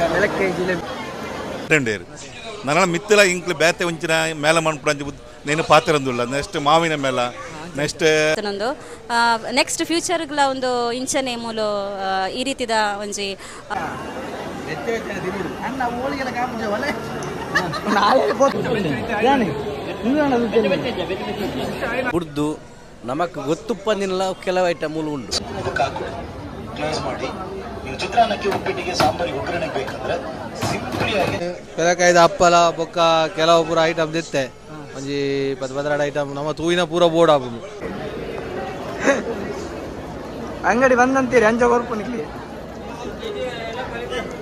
ಬೆಳಗ್ಗೆ ಜಿಲೇಬಿ రెండేరు నరణ మిత్తుల ఇంట్లో బేతే ఉంచిన మేళ మనుపుడు నేను ಪಾತಿರಂದುಲ್ಲ ನೆಕ್ಸ್ಟ್ ಮಾವಿನ ಮೇಳ ನೆಕ್ಸ್ಟ್ ನೆಕ್ಸ್ಟ್ ಫ್ಯೂಚರ್ಗಳ ಒಂದು ಇಂಚನೆ ಮೂಲ ಈ ರೀತಿದ ಒಂಜಿ ಉರ್ದು ನಮಕ್ ಗೊತ್ತುಪ್ಪಂದಿಲ್ಲ ಕೆಲವು ಐಟಮ್ಗಳು ಉಂಟು ಚಿತ್ರಾನ್ನಕ್ಕೆ ಉಪ್ಪಿಟ್ಟಿಗೆ ಸಾಂಬಾರಿಗೆ ಒಗ್ಗರಣೆ ಬೇಕಂದ್ರೆ ಸಿಂಪಲ್ ಆಗಿ ಬೆಳಕಾಯ್ದ ಹಪ್ಪಲ ಬೊಕ್ಕ ಕೆಲವು ಪೂರ ಐಟಮ್ ದಿತ್ತೆ ಒಂಜಿ 10-12 ಐಟಮ್ ನಮ್ಮ ತೂವಿನ ಪೂರ ಬೋರ್ಡ್ ಆಗುದು ಅಂಗಡಿ ಬಂದಂತೀರಿ ಅಂಜ ಕೊರ್ಪನಿಕ್ಲಿ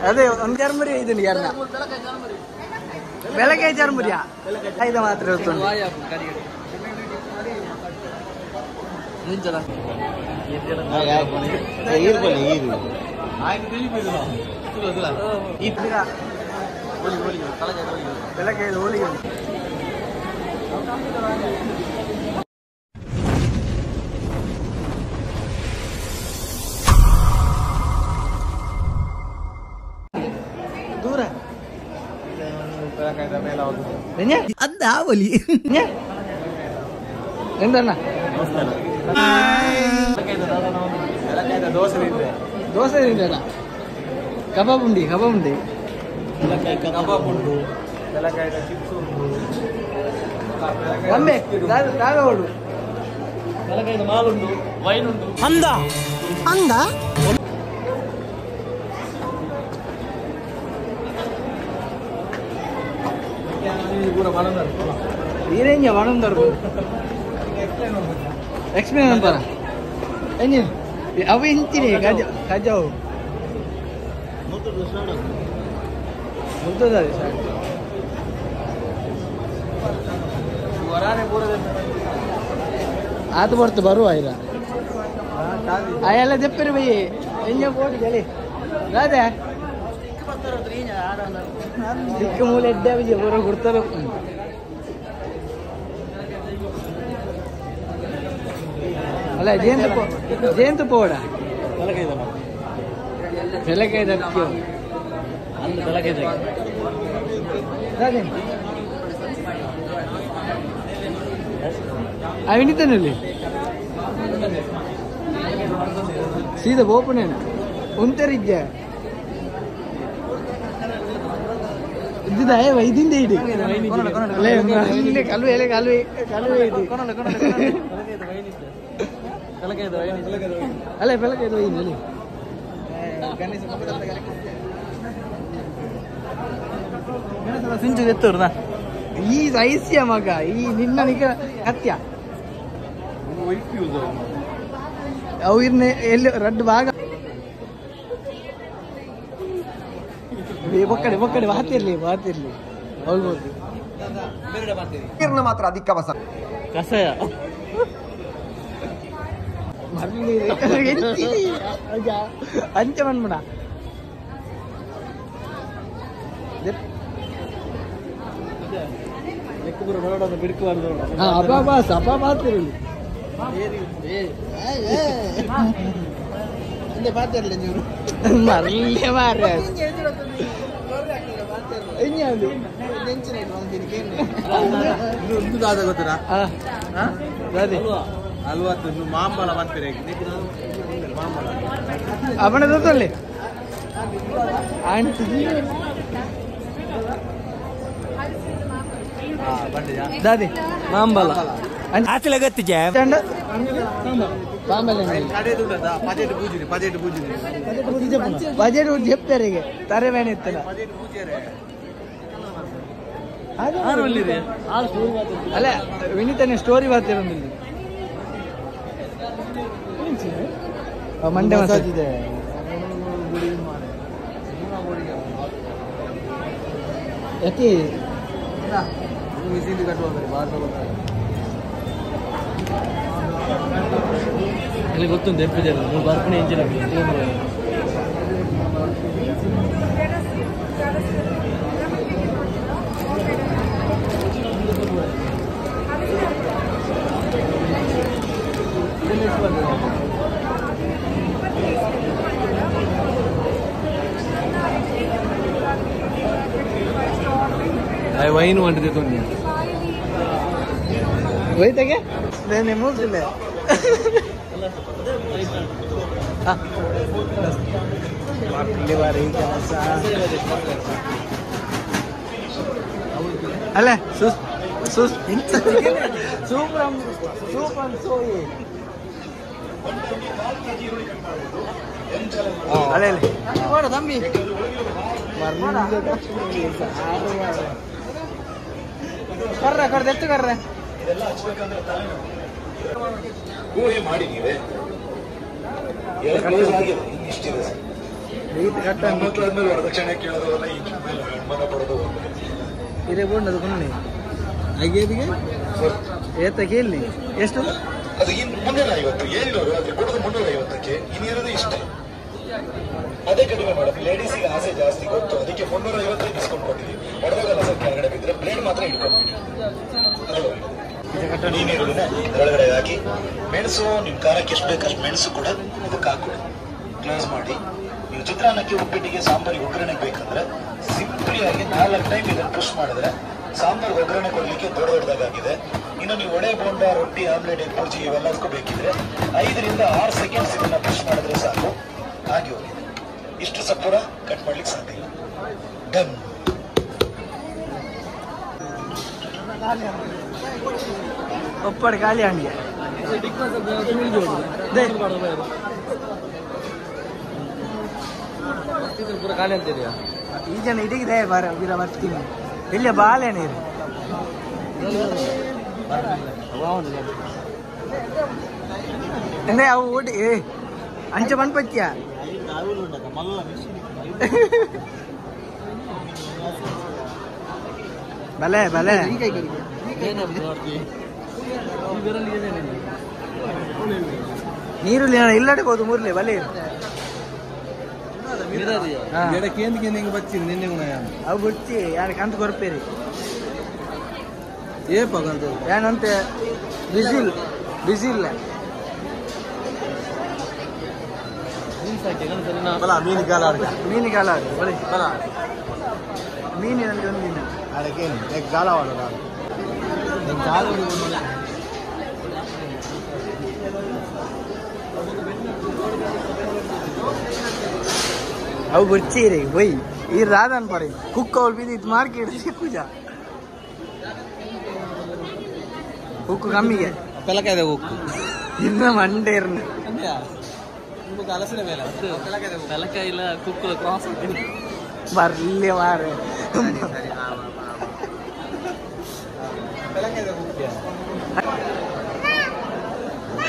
ಅದೇ ಒಂದು ಜರ್ಮರಿ ಇದೀನಿ ಯಾರನ್ನ ಬೆಳಗ್ಗೆ ಜರ್ಮರಿಯಾ ಐದು ಮಾತ್ರ ಇರ್ತದೆ ಬೆಳಗ್ಗೆ ಹೋಳಿಗೆ ದೂರ ಅದ ಒಲಿ ಎಂದಣ್ಣ ದೋಸೆ ತಿಂದಣ್ಣ ಕಬಾಬ್ ಉಂಡಿ ಒಮ್ಮೆ ತಾವೇ ಓಡು ಮಾಲುಂಡು ವೈನ್ ಉಂಟು ಅಂದ ನೀರೇಂಜ ಮಣಂದರು ಎಕ್ಸ್ಪ್ಲೇನ್ ಅಂತಾರ ಅವು ಇಂತೀನಿ ಕಜಾವು ಮುದ್ದದ ಆತ ಬರ್ತು ಬರುವ ಇಲ್ಲ ಎಲ್ಲ ತೆಪ್ಪಿರು ಬೈ ಎಂಜ ಕೋಟಿ ಜಲಿ ರಾಜೆ ಚಿಕ್ಕ ಮೂಲೆ ಎಡ್ಡೆ ಬರ ಕೊಡ್ತಾರ ಅಲ್ಲ ಜೇನುತುಪ್ಪ ಓಡ ಬೆಳಕೈದ ಅವಿನಿತನಲ್ಲಿ ಸೀದಾ ಬೋಪನೇನ ಒಂತರಿದ್ಯ ಇದ್ದಿದ ವೈದಿಂದ ಇಡಿ ಕಲ್ವೆ ಇದು ಅಲ್ಲ ಬೆಳಗ್ಗೆ ವೈನಲ್ಲಿ ಸಿಂಚು ಎತ್ತವ್ರದ ಈ ಐಸ್ಯ ಮಗ ಈ ನಿನ್ನ ನಿಗ ಹತ್ಯ ಅವು ಎಲ್ಲಿ ರಡ್ಡು ಭಾಗ ಒಕ್ಕಡೆ ಮಾತಿರ್ಲಿ ಹೋಗ್ಬೋದು ಮಾತ್ರ ಅಧಿಕ ಕಷಾಯ ಅಂಚೆ ಮನ್ಮಡ ಸಭಾ ಮಾತಿರಲಿ ಮರಲೇ ಮಾರ ಗೊತ್ತರ ಮಾಂಬಲ ಮಾಡ್ತೀರಿ ಅವನ ಜೊತೆಲಿ ದಾದಿ ಮಾಂಬಲ ಆಚಲಗತ್ತಿಗೆ బడ్జెట్ చెప్తారు ఇక తరవేణ ఇస్తాను ಅಲ್ಲ ವಿನೀತನೇ ಸ್ಟೋರಿ ಬರ್ತಿರೋದಿಲ್ಲ ಮಂಡೆ ಮಸಾಜ್ ಇದೆ ಯಾಕೆ ಅಲ್ಲಿ ಗೊತ್ತುಂಟು ಎಪ್ಪಿದೆಲ್ಲ ನೀವು ಬರ್ಪಣೆ ಎಂಜಿನ ವೈನ್ ಮಾಡಿದೆ ತೊಂದ್ರೆ ಹೋಯ್ತಾಗೆ ಬೇನೆ ಮೂಗ್ತಿಲ್ಲ ಅಲ್ಲ ಸೂಪರ್ ಸೋಯಿ ಅಲ್ಲೇ ನೋಡ ತಮ್ಮಿ ಕರ್ರ ಕರ್ದ ಎಷ್ಟು ಕರ್ರ ಊಹೆ ಮಾಡಿ ನೀವೇ ಇಷ್ಟಿದೆ ಮಕ್ಕಳಾದ್ಮೇಲೆ ವರದಕ್ಷಿಣೆ ಕೇಳೋದಲ್ಲ ಈ ಅನುಮಾನ ಪಡೋದು ಇದೇ ಬೋರ್ಡ್ ಕೊನೆ ಹಾಗೇದಿಗೆ ಏತ ಕೇಳಿ ಎಷ್ಟು ಅದು ಇನ್ನು 350 ಏನಿರೋರು ಅದ್ರ ಕೊಡೋದು 350ಕ್ಕೆ ಇನ್ನಿರೋದು ಇಷ್ಟೇ ಅದೇ ಕಡಿಮೆ ಮಾಡೋದು ಲೇಡೀಸಿಗೆ ಆಸೆ ಜಾಸ್ತಿ ಗೊತ್ತು ಅದಕ್ಕೆ 350 ಡಿಸ್ಕೌಂಟ್ ಕೊಟ್ಟಿದ್ದೀವಿ ಹೊಡೆದಾಗಲ್ಲ ಸರ್ ಕೆಳಗಡೆ ಬಿದ್ದರೆ ಬ್ಲೇಡ್ ಮಾತ್ರ ಇಟ್ಕೊಂಡ್ಬಿಡಿ ನೀರುಳ್ಳಿನ ಒಳಗಡೆ ಹಾಕಿ ಮೆಣಸು ನಿಮ್ಮ ಖಾರಕ್ಕೆ ಎಷ್ಟು ಬೇಕಷ್ಟು ಮೆಣಸು ಕೂಡ ಇದಕ್ಕೆ ಹಾಕೊಡಿ ಕ್ಲೋಸ್ ಮಾಡಿ ನೀವು ಚಿತ್ರಾನ್ನಕ್ಕೆ ಉಪ್ಪಿಟ್ಟಿಗೆ ಸಾಂಬಾರಿಗೆ ಒಗ್ಗರಣೆಗೆ ಬೇಕಂದ್ರೆ ಸಿಂಪಲಿ ಆಗಿ 4 ಟೈಮ್ ಇದನ್ನು ಪುಷ್ ಮಾಡಿದ್ರೆ ಸಾಂಬಾರ್ ಒಗ್ಗರಣೆ ಕೊಡಲಿಕ್ಕೆ ದೊಡ್ಡದಾಗಿದೆ. ಇನ್ನು ನೀವು ವಡೆ ಬೋಂಡ ರೊಟ್ಟಿ ಆಮ್ಲೆಟ್ ಎಗ್ ಬುರ್ಜಿ ಇವೆಲ್ಲದಕ್ಕೂ ಬೇಕಿದ್ರೆ 5 ರಿಂದ 6 ಸೆಕೆಂಡ್ಸ್ ಇದನ್ನ ಪುಷ್ ಮಾಡಿದ್ರೆ ಸಾಕು, ಆಗಿ ಹೋಗಿದೆ. ಇಷ್ಟು ಸಪೂರ ಕಟ್ ಮಾಡ್ಲಿಕ್ಕೆ ಸಾಧ್ಯ ಇಲ್ಲ. ಡನ್. ಒಪ್ಪಡೆ ಖಾಲಿ ಹಂಗೆ ಖಾಲಿ ಅಂತೀರಿಯಾ ಈ ಜನ ಇಡೀಗಿದೆ ಬೀರ ಬರ್ತೀನಿ ಇಲ್ಲೇ ಬಾಳೆ ನೀರು ಅವು ಓಡಿ ಅಂಚೆ ಮಣ್ಪತ್ಯ ಬಲೆ ಬಲೆ ನೀರುಳ್ಳಿ ಇಲ್ಲಡೆ ಹೋದು ಮೂರ್ಲೆ ಬಲೆ ಅವು ಬಿಡ್ತಿ ಯಾರು ಕಂತ ಕೊರಪೇರಿ ಏನಂತೆ ಬಿಸಿಲ್ ಬಿಸಿಲ್ಲ ಮೀನಿಗಾಲ ಬರೀ ಮೀನಿನಲ್ಲಿ ಒಂದಿನ ಅದಕ್ಕೇನು ಗಾಲ ಅವು ಬಿಡ್ತೀರಿ ಬೈ ಈ ರಾಧನ್ ಪಡೆ ಕುಕ್ಕ ಅವ್ರು ಬಿದ್ದಿತ್ತು ಮಾರ್ಕೆಟ್ ಸಿಕ್ಕುಜ ಉಕ್ಕು ಕಮ್ಮಿಗೆ ಪೆಲಕಾಯ್ದ ಉಕ್ಕು ಇನ್ನ ಮಂಡೇರ್ನ ಪೆಲಕಾಯಿಲ್ಲ ಕುಕ್ಕು ಕ್ರಾಸ್ ಬರ್ಲಿ ಮಾರೆ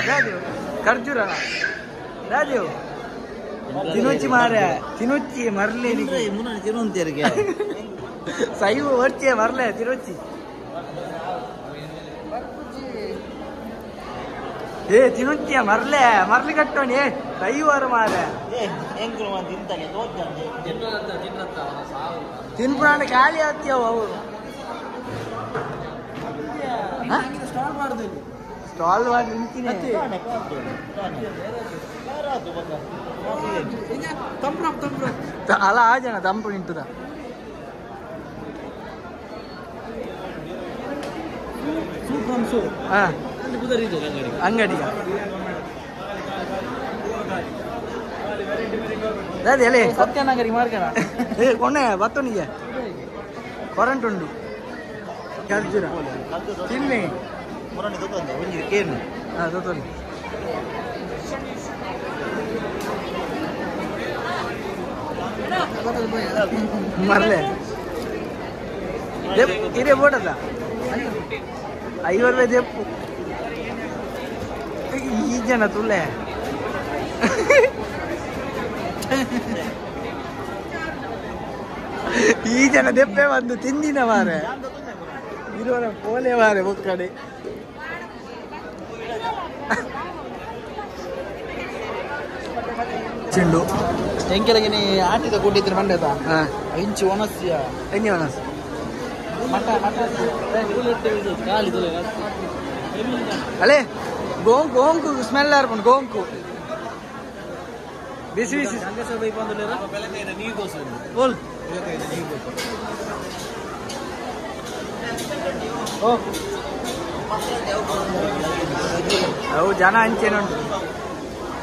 ರಾಜೀವ್ ಖರ್ಜೂರ ರಾಜೀವ್ ತಿನ್ನೊಚ್ಚಿ ಮಾರೆ ತಿನ್ನೊಚ್ಚಿ ಮರ್ಲೆ ತಿನ್ನೊಂತಿಯರಿಗೆ ಸೈವ ಹೊರ್ಚೆ ಮರ್ಲೆ ತಿನ್ನೊಚ್ಚಿ ಏ ತಿನ್ನೊಚ್ಚಿಯ ಮರ್ಲೆ ಮರ್ಲಿ ಕಟ್ಟೋಣಿ ಸೈವಾರ ಮಾರೆ ತಿನ್ಪುರಾಣ ಖಾಲಿ ಆಗ್ತೀಯವ ಅವರು ಸ್ಟಾಲ್ ಮಾಡಿ ನಿಂತೀನಿ ಅಲ್ಲ ಆ ಜನ ತಂಪು ನಿಂತದ ಅಂಗಡಿಯ ಅದೇ ಸತ್ಯನಗರಿ ಮಾರ್ಗಣ ಏ ಕೊನೆ ಬತ್ತನಿಗೆ ಕರೆಂಟ್ ಉಂಟು ಖರ್ಜೂರ ತಿನ್ನಿ ಮರ್ಲೆ ಇದೇ ಬೋಟದ 5 ರೂಪಾಯಿ ದೆಪ್ಪು ಈ ಜನ ತುಳ್ಳೆ ಈ ಜನ ದೆಪ್ಪೆ ಬಂದು ತಿಂದಿನ ಮಾರೆ ಇರುವರ ಪೋಲೆ ಮಾರೆ ಒಕ್ಕಡೆ ಚೆಂಡು ಎಂಕೆಲಗೆ ನೀ ಆಟಿದ ಕೊಟ್ಟಿದ್ರೆ ಮಂಡ್ಯದ ಇಂಚು ಒಣಸ್ಯ ಎಣ್ಣೆ ಒಣಸ್ ಅಲ್ಲೇ ಗೋಂಕು ಗೋಂಕು ಸ್ಮೆಲ್ ಆರ್ಕೊಂಡು ಗೋಂಕು ಬಿಸಿ ಬಿಸಿ ಬೋಲ್ ಓ ಅವು ಜನ ಹಂಚೇನುಂಟು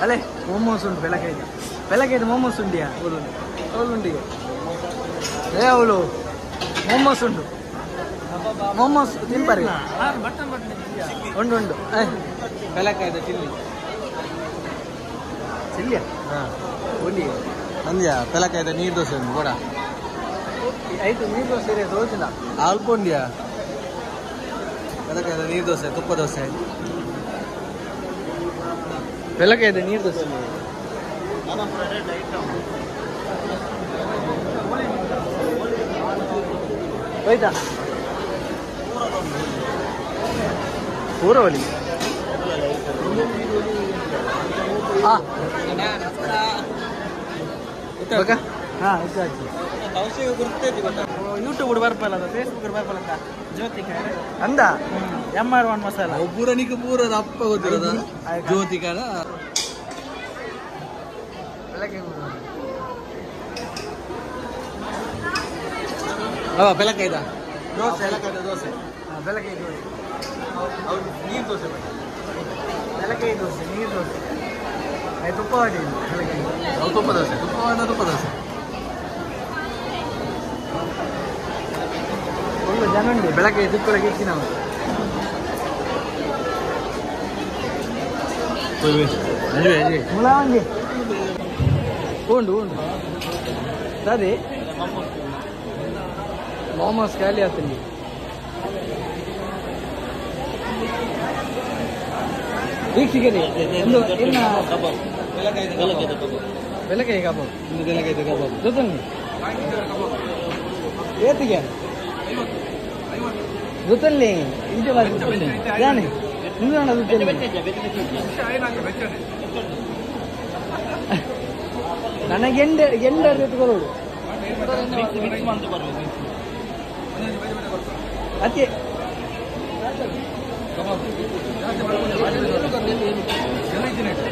ಅಲ್ಲೇ ಮೊಮೋಸ್ ಉಂಟು ಬೆಳಗ್ಗೆ ಮೊಮೋಸ್ ಉಂಡಿಯಾ ಅವಳುಂಡಿಗೆ ಅವಳು ಮೊಮೋಸ್ ಉಂಟು ಮೊಮೋಸ್ ತಿನ್ಬಾರಿ ಉಂಟು ಬೆಳಕಾಯ್ದ ಚಿಲ್ಲಿಯ ಒಳ್ಳಿ ಅಂದ್ಯಾ ಬೆಳಕಾಯ್ದ ನೀರು ದೋಸೆ ಉಂಟು ಕೂಡ ಆಯ್ತು ನೀರು ದೋಸೆ ತೋರಿಸಿಲ್ಲ ಅಲ್ಕೊಂಡ್ಯಾ ಬೆಳಕಾಯ್ದ ನೀರು ದೋಸೆ ತುಪ್ಪ ದೋಸೆ ಬೆಳಕಾಯ್ದ ನೀರು ದೋಸೆ ಹೋಯ್ತಾ ಪೂರವಲಿ ಯೂಟ್ಯೂಬ್ ಬರ್ಪಲ್ಲ ಫೇಸ್ಬುಕ್ ಬರ್ಪಲ್ಲ ಜ್ಯೋತಿ ಅಂದ MR1 ಮಸಾಲ ಒಬ್ಬರ ನಿಕ್ಕೆ ಪೂರದ ಅಪ್ಪ ಗೊತ್ತಿರೋದ ಜ್ಯೋತಿ ಕಾಲ ಬೆಳಕಾಯ್ದ ದೋಸೆ ದೋಸೆ ಬೆಳಗ್ಗೆ ದೋಸೆ ನೀರು ದೋಸೆ ಬೆಳಗ್ಗೆ ದೋಸೆ ನೀರು ದೋಸೆ ತುಪ್ಪ ಹೊಡಿ ಬೆಳಗ್ಗೆ ತುಪ್ಪ ದೋಸೆ ತುಪ್ಪ ದೋಸೆ ಒಂದು ಜನ ಉಂಟು ಬೆಳಗ್ಗೆ ತುಪ್ಪಳಕ್ಕೆ ಇಚ್ಚಿ ನಾವು ಮುಲಾವಂಗಿ ಉಂಡು ಅದೇ ಮೊಮೋಸ್ ಖಾಲಿ ಆಗ್ತೀನಿ ವೀಕ್ಷಕರೇ ಬೆಳಗ್ಗೆ ಕಬಾಬ್ ಜೊತೆಲಿ ಏತಿಗೆ ಜೊತೆಲಿ ಇದು ಜಾನೆ ನಿಂಗೋಣ ಜೊತೆಲಿ ನನಗೆ ಎಂಡ ಎತ್ಕೊಳ್ಳೋಡು ಅದೇ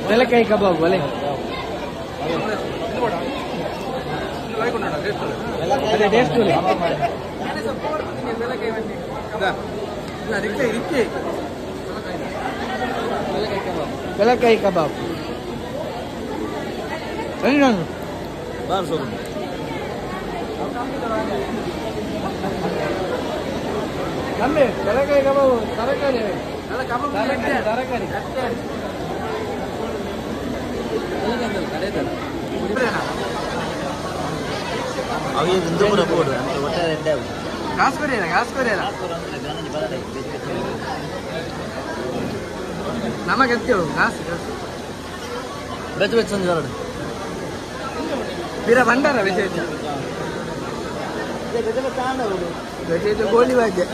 ಬೆಳಕಾಯಿ ಕಬಾಬ್ ಅಲೆ ಅದೇ ಟೇಸ್ಟ್ ಬೆಳಕಾಯಿ ಕಬಾಬ್ ನಮ್ಮೆ ಬೆಳಕಾಯಿ ಕಬಾಬು ತರಕಾರಿ ತರಕಾರಿ ನಮಗೆ ಎತ್ತೇಳು ಬೆಚ್ಚ ಬೆಚ್ಚ ಬೀರ ಬಂಡಾರ ವಿಶೇಷ ಗೋಳಿ ಬಾಜೆ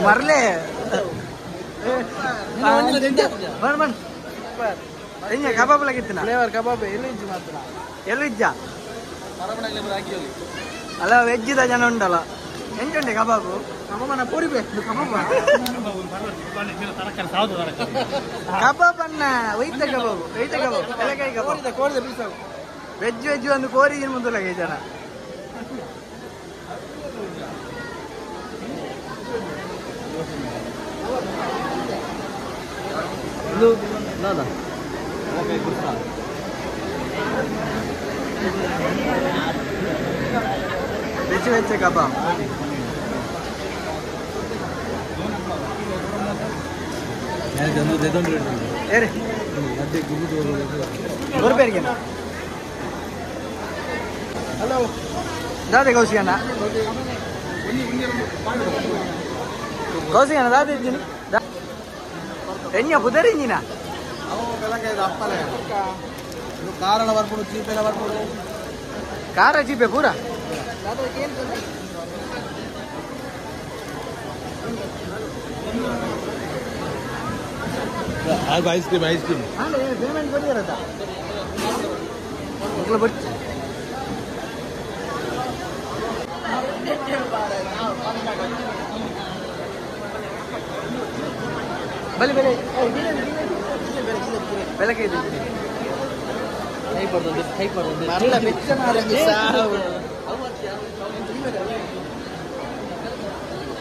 ಮರ್ಲೆ ಕಬಾಬ್ ಲಾಗಿತ್ತಿನ ಫ್ಲೇವರ್ ಕಬಾಬ್ ಎಲ್ಲಿಜ್ಜ ಅಲ್ಲ ವೆಜ್ಜಿದ ಜನ ಉಂಟಲ್ಲ ಎಂಟುಂಡೆ ಕಬಾಬು ನಮ್ಮನ್ನ ಪೂರಿಬೇಕು ಕಬಾಬ್ ಅನ್ನ ಒಯ್ತ ಕಬಾಬು ಬೆಳಕಾಯಿ ಕಬಾಬ್ ವೆಜ್ ಒಂದು ಕೋರಿ ಮುಂದೆ ಜನ ಇದು ದಾದಾ ವೆಚ್ಚ ಕಬಾಬ್ ಹಲೋ ದಾದೆ ಕೌಶಿಕಣ್ಣ ದಾದೆ ಇದ್ದೀನಿ ಎಣ್ಣ ಪುದರಿಂಜಿನ ಕಾರಣ ಬರ್ಬೋದು ಚೀಪೆಲ್ಲ ಬರ್ಬೋದು ಕಾರ ಚೀಪೆ ಪೂರ ಐಸ್ ಕ್ರೀಮ್ ಪೇಮೆಂಟ್ ಕೊಟ್ಟಿರತ್ತ ಬರ್ತಿ ಬಲಿ ಬೆಲೆ ಬೆಳಗ್ಗೆ ಕೈ ಪಡ್ದು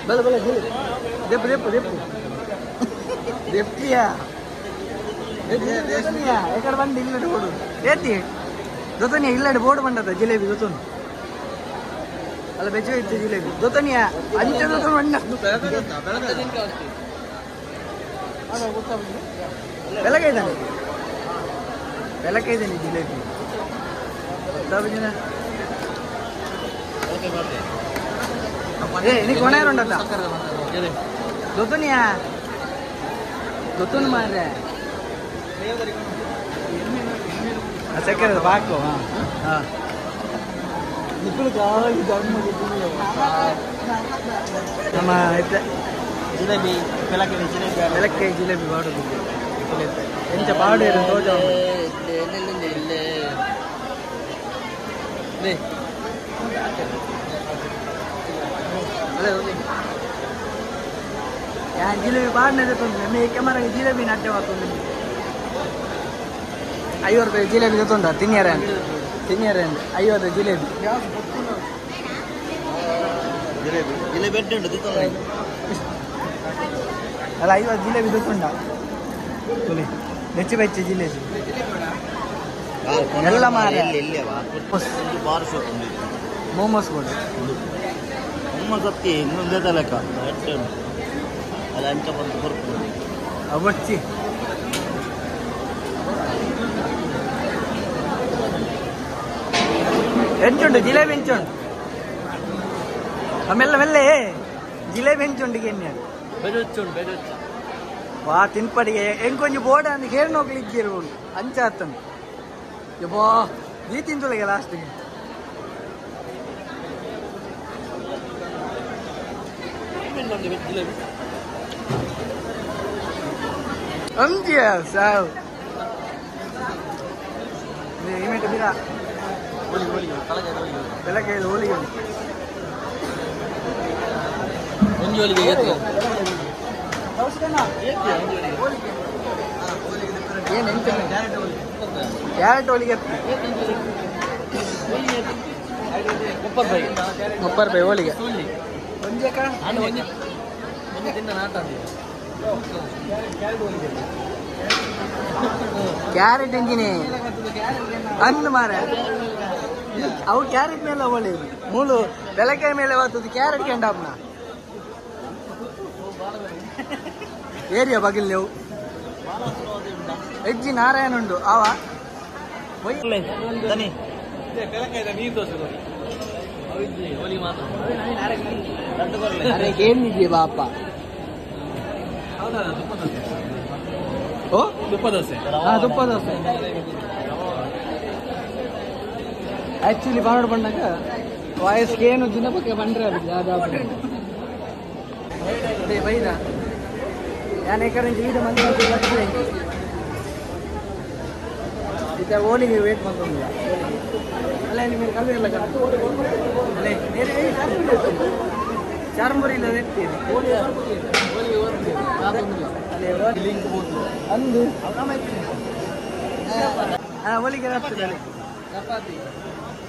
ಬಲ ಬಲ ದೆಪ್ಪು ದೆಪ್ಪು ದೆಪ್ಪು ದೆಪ್ಪಿಯಾ ಎಕಡೆ ಬಂದು ಇಲ್ಲಡೆ ಬೋಡು ಏತಿ ದೊತನಿಯ ಇಲ್ಲಡೆ ಬೋರ್ಡು ಬಂದದ ಜಿಲೇಬಿ ದೊತನು ಅಲ್ಲ ಬೆಚ್ಚ ಇತ್ತು ಜಿಲೇಬಿ ದೊತನಿಯ ಅಂಚೆ ದೊತನು ಬಣ್ಣ ಬೆಳಕೈದಾನೆ ಬೆಳಕೈದಾನೆ ಜಿಲೇಬಿ ಗೊತ್ತಾಗಿನ ಏ ನೀ ಕೊನೆಯರುಂಡಲ್ಲ ದೊತನಿಯ ದೊತನು ಮಾರ್ರೆ ಸಕ್ಕರೆ ಬಾಕು ನಮ್ಮ ಜಿಲೇಬಿ ಬೆಳಗ್ಗೆ ಜಿಲೇಬಿ ಬಾಡುದು ಎಂಚ ಬಾಡು ಇರೋ ತೋಜ ಜಿಲೇಬಿ ಬಾಡಿನ ತಂದ್ರೆ ಕ್ಯಾಮರಾಗೆ ಜಿಲೇಬಿ ನಾಟ್ಯ ಮಾಡ್ಕೊಂಡು 50 ರೂಪಾಯಿ ಜಿಲೇಬಿ ತೊಂದ ತಿನ್ಯಾರೆ 50 ಜಿಲೇಬಿ ಅಲ್ಲ 50 ಜಿಲೇಬಿ ತೊಂದ ಬೆಚ್ಚಿ ಬೆಚ್ಚಿ ಜಿಲೇಬಿ ಎಲ್ಲ ಮಾರ ಮೋಮೋಸ್ ಕೊಡು ಮೋಮೋಸ್ ಹತ್ತಿ ಇನ್ನೊಂದೇ ಲೆಕ್ಕ ಅಲ್ಲ ಅಂಚ ಬಂದು ಬರ್ಕೊಂಡು ಅವಚ್ಚಿ ಎಂಚುಂಡು ಜಿಲೇಬಿ ಎಂಚುಂಡು ಮೆಲ್ಲ ಮೆಲ್ಲೆ ಜಿಲೇಬಿ ಎಂಚುಂಡಿಗೆ ಎಣ್ಣೆ ವಾ ತಿನ್ಪಡಿಗೆ ಎಂಕೊಂಚು ಬೋಡ ಅಂತ ಕೇಳಿ ಹೋಗ್ಲಿಕ್ಕಿರು ಅಂಚ ಆತನು ಯಬ್ಬಾ ನೀ ತಿಂತುಳಿಗೆ ಲಾಸ್ಟಿಗೆ ಅಂಚಿಯ ಸಾವು ಇಮೇಟ್ ಬೀರ ಬೆಳಗ್ಗೆ ಹೋಳಿಗೆ ಏನು ಕ್ಯಾರೆಟ್ ಹೋಳಿಗೆ 30 ರೂಪಾಯಿ ಹೋಳಿಗೆ ಕ್ಯಾರೆಟ್ ಎಂಜಿನಿ ಅನ್ನು ಮಾರ ಅವು ಕ್ಯಾರೆಟ್ ಮೇಲೆ ಒಳ್ಳೆ ಮೂಲು ಬೆಳಗ್ಗೆ ಮೇಲೆ ಬರ್ತದೆ ಕ್ಯಾರೆಟ್ ಕೆಂಡಪ್ನ ಏರಿಯಾ ಬಗಿಲ್ಲೆವು ಹೆಜ್ಜಿ ನಾರಾಯಣ ಉಂಡು ಅವ ಏನಿದೆಯಾ ಬಾಪ ಓ ತುಪ್ಪ ದೋಸೆ ಆಕ್ಚುಲಿ ಬಾಂಡ್ ಬಂದಾಗ ವಾಯಸ್ಗೆ ಏನು ದಿನ ಬಗ್ಗೆ ಬಂದ್ರೆ ಬೈದ ನಾನು ಯಾಕಂದ್ರೆ ಈಗ ಮಂದಿ ಇತ್ತ ಓಲಿಗೆ ವೇಟ್ ಮಾಡ್ಕೊಂಡಿಲ್ಲ ಅಲ್ಲೇ ನಿಮಗೆ ಕಲ್ವಿ ಇಲ್ಲ ಅಲ್ಲೇ ಚಾರ್ಮುರಿ ಇಲ್ಲ ಇರ್ತೀರಿ ಅಂದು ಹೋಳಿಗೆ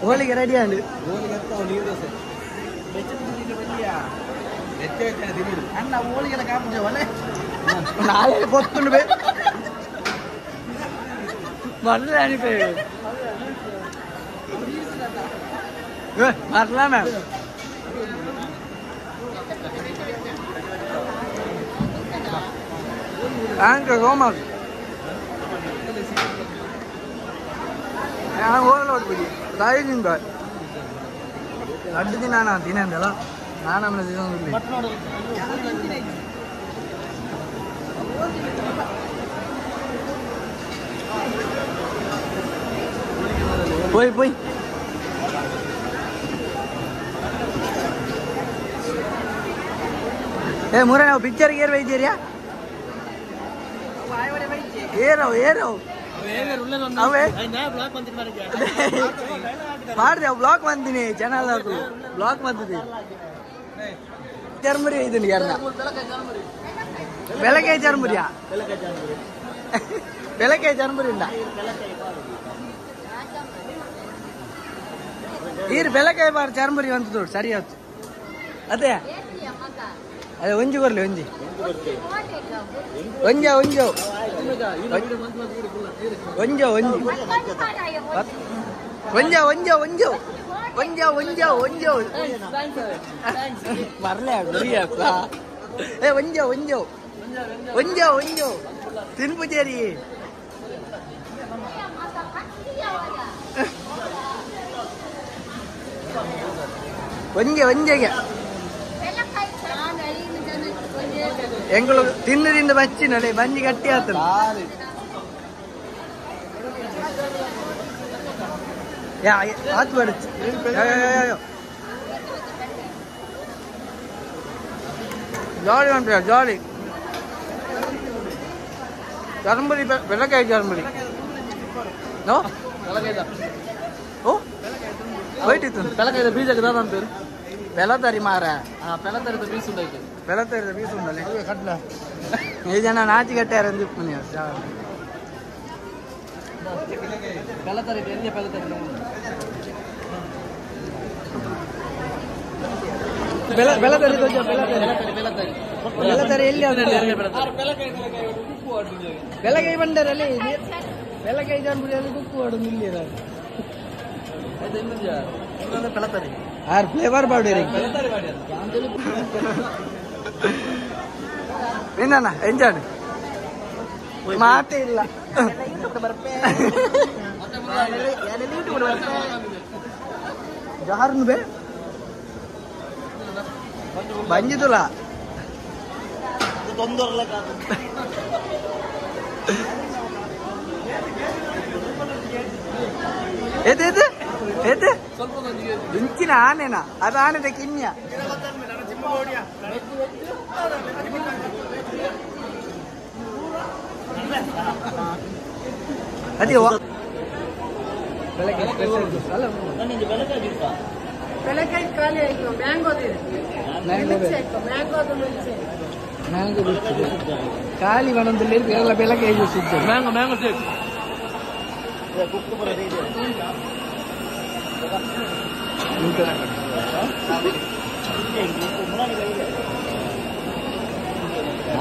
ಹೋಳಿಗೆ ರೆಡಿ ಅಂಡು ಅಣ್ಣ ಹೋಳಿಗೆ ಕಾಪುಜೆ ನಾಳೆ ಗೊತ್ತುಂಡು ಬೇ ಮರಲ ಅನಿಪೇ ಮರಲ ಮ್ಯಾಮ್ Anche come ಹೋಗ್ಬಿಡಿ ತಾಯಿದಿಂದ ಲಡ್ಡು ದಿನ ನಾನು ತಿನ್ನಂದಲ್ಲ ನಾನು ಆಮೇಲೆ ತಿನ್ನೋದಿಲ್ಲ போய் போய் ಏ ಮುರ ನಾವು ಪಿಕ್ಚರ್ಗೆ ಏರ್ ಬೈತೀರಿಯಾ ಏರೋ ಏರೋ ಅವೇ ಮಾಡ್ದೆ ಬ್ಲಾಕ್ ಬಂದಿನಿ ಚಾನಲ್ ಅದು ಬ್ಲಾಕ್ ಬಂದಿದೆ ಚರ್ಮುರಿ ಇದೀನಿ ಯಾರನ್ನ ಬೆಳಗ್ಗೆ ಚರ್ಮುರಿಯಾ ಬೆಳಗ್ಗೆ ಚರ್ಮುರಿಯಿಂದ ಈರ್ ಬೆಳಗ್ಗೆ ಬಾರ್ ಚರ್ಮುರಿ ಅಂತ ಸರಿ ಆಯ್ತು ಅದೇ ಅದೇ ಒಂಜಿ ಬರ್ಲಿ ಒಂಜಿ ಒಂಜ ಒಂಜೋ ಒಂಜೋ ಒಂಜಿ ಒಂಜ ಒಂಜ ಒಂಜೋ ಒಂಜ ಒಂಜ ಒಂಜೋ ಬರ್ಲೆ ಗುರಿಯಪ್ಪ ಏ ಒಂಜ ಒಂಜೋ ಒಂಜ ಒಂಜೋ ತಿನ್ಪುಜೇರಿ ಒಂಜೆ ಒಂಜೆಗೆ ಎಂಗಳು ತಿನ್ನದಿಂದ ಬಚ್ಚಿನಡೆ ಬಂಜಿ ಗಟ್ಟಿ ಆತನ ಆತ್ ಬಡಚ್ ಜಾಲಿ ಉಂಟ ಜಾಲಿ ಚರ್ಮುರಿ ಬೆಳಕಾಯಿ ಚರ್ಮುರಿ ನೋ ಓ ವೈಟ್ ಇತ್ತು ಬೆಳಕಾಯ್ದ ಬೀಜಕ್ಕೆ ದಾದ ಅಂತ ಬೆಲತರಿ ಮಾರ ಬೆಳತರಿದ ಬೀಸ್ ಉಂಟಾಯ್ತು ಬೆಲತರಿದ ಬೀಸ್ ಉಂಡಲ್ಲಿ ಈ ಜನ ನಾಚಿಗಟ್ಟಾರ ಮನೆ ಬೆಳತರಿ ಎಲ್ಲಿ ಬೆಳತರಿ ಬೆಲತರಿ ಬೆಳತರಿ ಬೆಲತರಿ ಎಲ್ಲಿ ಬೆಳಗೈ ಬಂಡರಲ್ಲಿ ಬೆಳಗೈ ಜಾಂಬುಳಿಯಲ್ಲಿ ಕುಕ್ಕು ಆಡೋದು ಇಲ್ಲಿ ಬೆಳತರಿ ಆರ್ ಫ್ಲೇವರ್ ಬಾಡಿ ಏನಣ್ಣ ಎಂಜಾಯ್ ಮಾತೇ ಇಲ್ಲ ಜಹಾರ್ನು ಬೇ ಬಂಜಿದುಲ ತೊಂದರಲ್ಲ ಏത് ಏത് ಇಂಚಿನ ಆನೆನ ಅದು ಆನೆದ ಕಿನ್ಯ ಅದೇ ಬೆಳಕಾಯಿ ಖಾಲಿ ಆಯ್ತು ಮ್ಯಾಂಗೋ ಖಾಲಿ ಮನದಲ್ಲಿ ಎಲ್ಲ ಬೆಳಗ್ಗೆ ಸಿಗ್ತದೆ ಮ್ಯಾಂಗೋ ಮ್ಯಾಂಗೋ ಸೇಕ್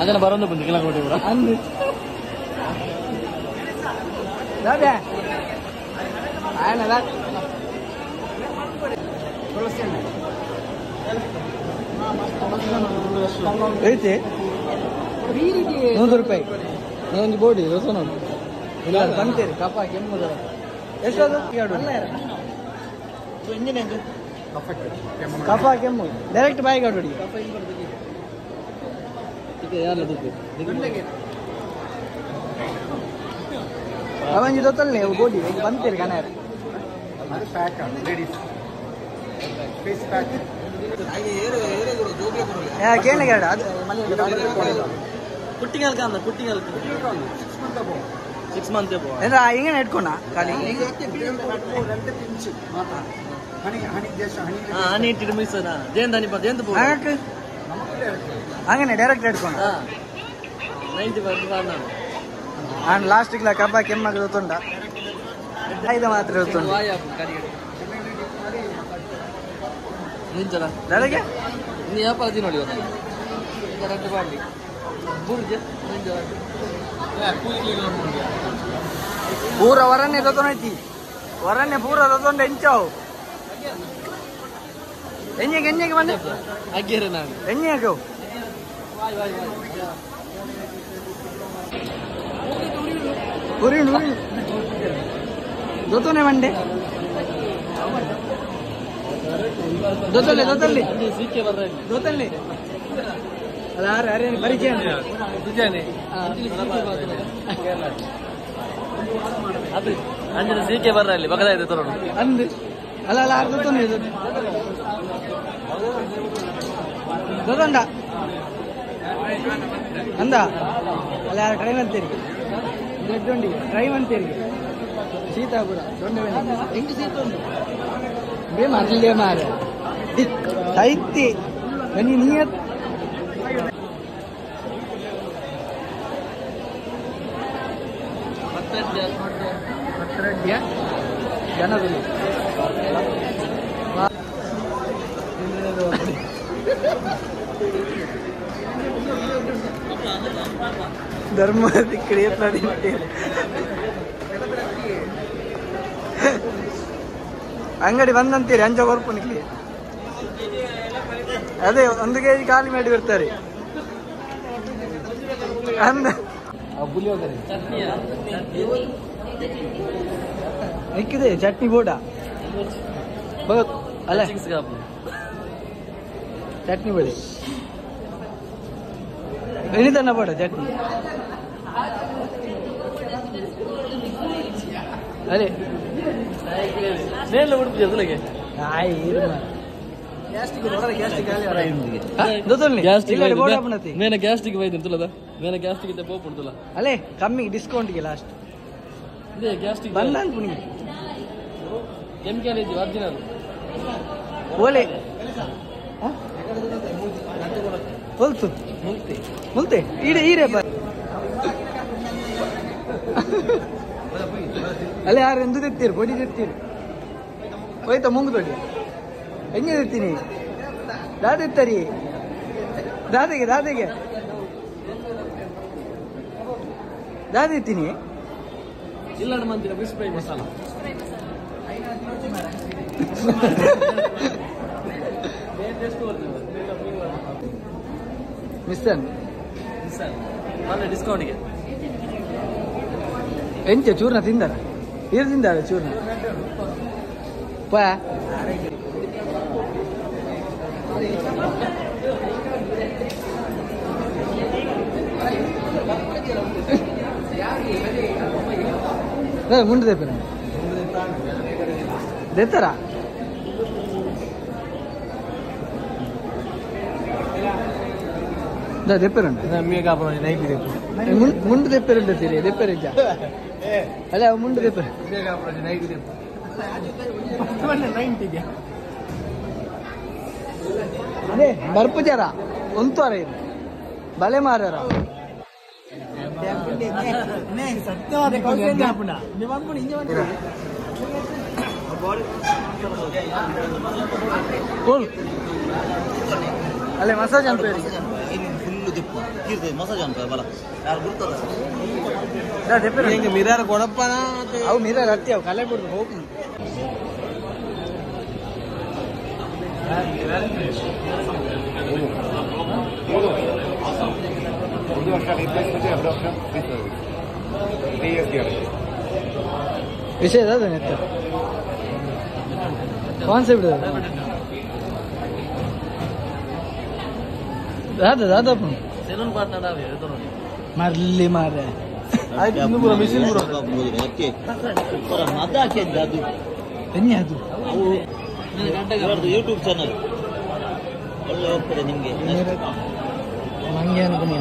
ಅದನ್ನ ಬರೋದು ಬಂದು ಕಿಲ ಕೊಟ್ಟಿ ಬರ ಅಂದು ఆయన ಐತೆ 100 ರೂಪಾಯಿ ಒಂದು ಬೋಡಿ ರಸನ ಇಲ್ಲ ಬಂತೀರಿ ಕಪ್ಪ ಕೆಮ್ಮುದ ಎಷ್ಟದು ಕಪ್ಪ ಕೆಮ್ಮು ಡೈರೆಕ್ಟ್ ಬಾಯಿಗೆ ಆಡೋಡಿ ಅವಂಜಿ ಗೊತ್ತಲ್ಲೇ ಬೋಡಿ ಬಂತೀರಿ ಕಣ ಕೇಳಿಗಾಡ ಅದು കുട്ടികൾക്ക് കുട്ടികൾക്ക് 6 months എന്താ ഇങ്ങനെ എടുക്കണ കളി ಹನಿ ಇಟ್ಟಿട്ട് ಮಿಸ್ അങ്ങക്ക് അങ്ങനെ ഡയറക്റ്റ് എടുക്കണ 90% ആണ് ലാസ്റ്റിಗೆ ಕಬ್ಬ ಕೆಮ್ಮಾಗ ಗೊತ್ತುಂಡ ಐದು ಮಾತ್ರ ಗೊತ್ತುಂಡ ನಿಂಚಲ ನನಗೆ ನೀ ಯಾವ ಪರದಿ ನೋಡಿ ರದ್ದು ಮಾಡಿ ಬುರ್ಜೆ ನಿಂಚಲ ಪೂರ ವರನ್ನೇ ತೊಗೊಂಡೈತಿ ವರನ್ನೇ ಪೂರ ತೊಗೊಂಡು ಎಂಚಾವು ಎಣ್ಣೆಗೆ ಬಂದೆ ಆಗ್ಯಾರ ನಾನು ಎಣ್ಣೆಗೆ ಉರಿಣು ಗೊತ್ತೋನೆ ಮಂಡೆ ಗೊತ್ತಲ್ಲಿ ಅಲ್ಲ ಅರೆ ಪರಿಚಯ ಅದು ಅಂಜನ ಸೀಕೆ ಬರ್ರ ಅಲ್ಲಿ ಬಗದ ಇದೆ ತರೋಣ ಅಂದು ಅಲ್ಲ ಅಲ್ಲ ಆರು ಗೊತ್ತೋನೆ ಗೊತ್ತೊಂಡ ಅಂದ ಅಲ್ಲ ಯಾರು ಟ್ರೈನ್ ಅಂತೀರಿ ದೊಡ್ಡೊಂಡಿ ಟ್ರೈನ್ ಅಂತೀರಿ ಸೀತಾಪುರ ದೊಡ್ಡ ಹೆಂಗೆ ಸೀತ ಉಂಟು ಬೇ ಮರಲೇ ಮಾರ ಸಾಹಿತ್ಯ ಬನ್ನಿ ನಿಯತ್ ಜನರು ಧರ್ಮ ತಿಕ್ಕಡಿ ಅಂಗಡಿ ಬಂದಂತೀರಿ ಅಂಜ ಕೊರ್ಪನಿಕ್ಲಿ ಅದೇ 1 kg ಖಾಲಿ ಮಾಡಿ ಬರ್ತಾರೆ ಅಂದ ಇಕ್ಕಿದೆ ಚಟ್ನಿ ಬೋಡ ಅಲ್ಲ ಚಟ್ನಿ ಬೋಡಿ ಎಣಿತನ ಬೋಡ ಚಟ್ನಿ ಅರೆ ನೇಲ ಉಡುಪಿ ಅದಕ್ಕೆ ಆಯ್ ಇರು ಮೇನ ಗ್ಯಾಸ್ಟಿಕ್ ಬೈದು ತುಲದ ಮೇನ ಗ್ಯಾಸ್ಟಿಕ್ ಇದ್ದ ಪೋಪ್ ಉಂಟಲ್ಲ ಅಲ್ಲೇ ಕಮ್ಮಿ ಡಿಸ್ಕೌಂಟ್ಗೆ ಲಾಸ್ಟ್ ಇದೇ ಗ್ಯಾಸ್ಟಿಕ್ ಬಂದ ಅನ್ಪುನಿ ಕೆಮಿಕಲ್ ಇದೆ ಒರಿಜಿನಲ್ ಓಲೆ ಹೊಲ್ತು ಮುಲ್ತೆ ಈಡೆ ಅಲ್ಲೇ ಯಾರು ಎಂದು ತೆತ್ತೀರಿ ಬೊಡಿ ತೆತ್ತೀರಿ ಹೋಯ್ತಾ ಮುಂಗ್ ದೊಡ್ಡಿ ಹೆಂಗೆ ತೆತ್ತೀನಿ ದಾದೆತ್ತರಿ ದಾದೆಗೆ ದಾದೆತ್ತೀನಿ ಇಲ್ಲ ಮಂದಿರ ಫಿಶ್ ಫ್ರೈ ಮಸಾಲ ಮಿಸ್ಸನ್ ಒಳ್ಳೆ ಡಿಸ್ಕೌಂಟ್ಗೆ ಎಂಚ ಚೂರ್ಣ ತಿಂದಾರ ಏನು ತಿಂದಾರ ಚೂರ್ಣ ಪಾ ಮುಂದೆ ತೆಪ್ಪರ ದೆತ್ತಾರ ದೆಪ್ಪರಂಡ ಮುಂಡು ದೆಪ್ಪರಂಡ ತೀರಿ ದೆಪ್ಪರೆಜ್ಜ ಅಲ್ಲ ಮುಂಡು ದೆಪ್ಪರ ಅದೇ ಬರ್ಪು ಜರ ಒಂತುವರ ಇದು ಬಲೆ ಮಾರಾರ ಅಲ್ಲೇ ಮಸಾಜ್ ಅಂತ ಮಸಾಜ್ ಅಂತ ಬಲ ಯಾರು ಗುರ್ತದ ಮಿರರ್ ಕೊಡಪ್ಪನ ಅವು ಮಿರರ್ ಹತ್ತಿ ಅವು ಕಲೆ ಬಿಡ್ದು ಹೋಗಿ ವಿಷಯ ಅದ ನೆತ್ತ ಕಾನ್ಸೆಪ್ಟ್ दादा सैलून पार्टनर आवे तो मरली मारे ಆಯ್ತು ಇನ್ನು ಪೂರ ಮಿಷಿನ್ ಪೂರ ಅದಕ್ಕೆ ಪೂರ ಮದಾ ಕೆ ಜಾದು ಎನ್ನಿ ಅದು ಅವರದು ಯೂಟ್ಯೂಬ್ ಚಾನೆಲ್ ಒಳ್ಳೆ ಹೋಗ್ತದೆ ನಿಮಗೆ ಮಂಗೆ ಅನ್ಕೊನಿ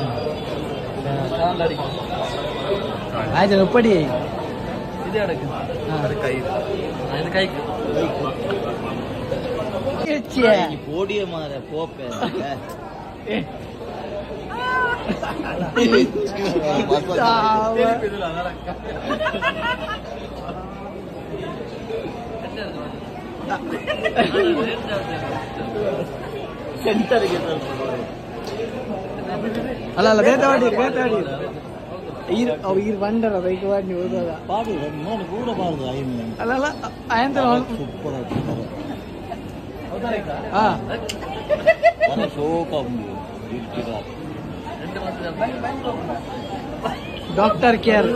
ಆಯ್ತು ಒಪ್ಪಡಿ ಇದೆ ಅಡಕ್ಕೆ ಕೈ ಇದು ಕೈಕ್ ಪೋಡಿಯ ಮಾರೆ ಪೋಪೆ ಅಲ್ಲ ಬೇತಾಡಿ ಅವು ಈರ್ ಬಂಡರ ಬೈಕ್ ಮಾಡಿ ಹೋದಾಗ ಪಾಡು ನೋಡಿ ಕೂಡ ಬಾರ್ದು ಅಲ್ಲ ಆಯಂತ ಸೂಪರ್ ಹಾ ಶೋಕ ಡಾಕ್ಟರ್ ಕೇರ್